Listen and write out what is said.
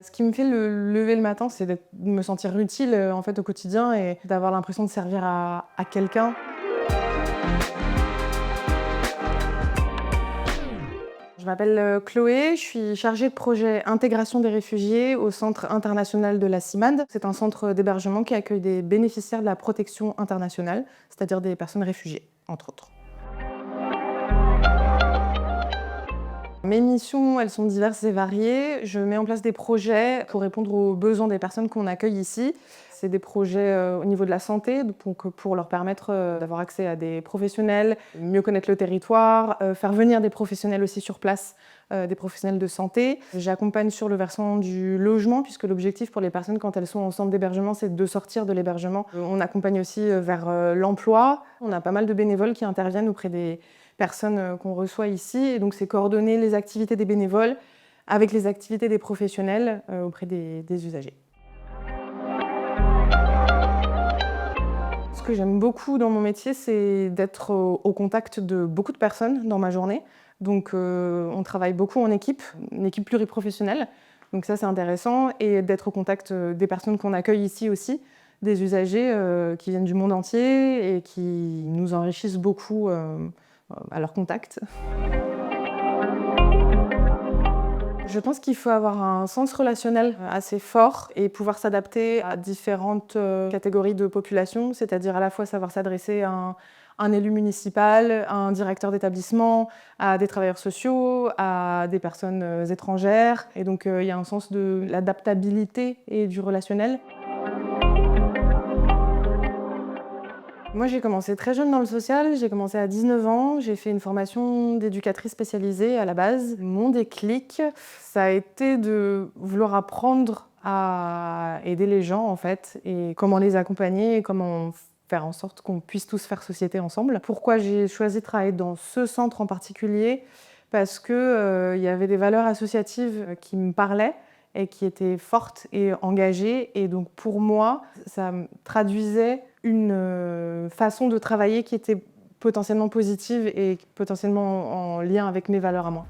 Ce qui me fait lever le matin, c'est de me sentir utile en fait, au quotidien et d'avoir l'impression de servir à quelqu'un. Je m'appelle Chloé, je suis chargée de projet intégration des réfugiés au Centre international de la CIMAD. C'est un centre d'hébergement qui accueille des bénéficiaires de la protection internationale, c'est-à-dire des personnes réfugiées, entre autres. Mes missions, elles sont diverses et variées. Je mets en place des projets pour répondre aux besoins des personnes qu'on accueille ici. C'est des projets au niveau de la santé, donc pour leur permettre d'avoir accès à des professionnels, mieux connaître le territoire, faire venir des professionnels aussi sur place, des professionnels de santé. J'accompagne sur le versant du logement, puisque l'objectif pour les personnes quand elles sont en centre d'hébergement, c'est de sortir de l'hébergement. On accompagne aussi vers l'emploi. On a pas mal de bénévoles qui interviennent auprès des personnes qu'on reçoit ici. Et donc, c'est coordonner les activités des bénévoles avec les activités des professionnels auprès des usagers. Ce que j'aime beaucoup dans mon métier, c'est d'être au contact de beaucoup de personnes dans ma journée. Donc, on travaille beaucoup en équipe, une équipe pluriprofessionnelle. Donc ça, c'est intéressant. Et d'être au contact des personnes qu'on accueille ici aussi, des usagers qui viennent du monde entier et qui nous enrichissent beaucoup à leur contact. Je pense qu'il faut avoir un sens relationnel assez fort et pouvoir s'adapter à différentes catégories de population, c'est-à-dire à la fois savoir s'adresser à un élu municipal, à un directeur d'établissement, à des travailleurs sociaux, à des personnes étrangères. Et donc il y a un sens de l'adaptabilité et du relationnel. Moi, j'ai commencé très jeune dans le social, j'ai commencé à 19 ans, j'ai fait une formation d'éducatrice spécialisée à la base. Mon déclic, ça a été de vouloir apprendre à aider les gens en fait, et comment les accompagner, et comment faire en sorte qu'on puisse tous faire société ensemble. Pourquoi j'ai choisi de travailler dans ce centre en particulier? Parce que y avait des valeurs associatives qui me parlaient et qui étaient fortes et engagées. Et donc pour moi, ça traduisait une façon de travailler qui était potentiellement positive et potentiellement en lien avec mes valeurs à moi.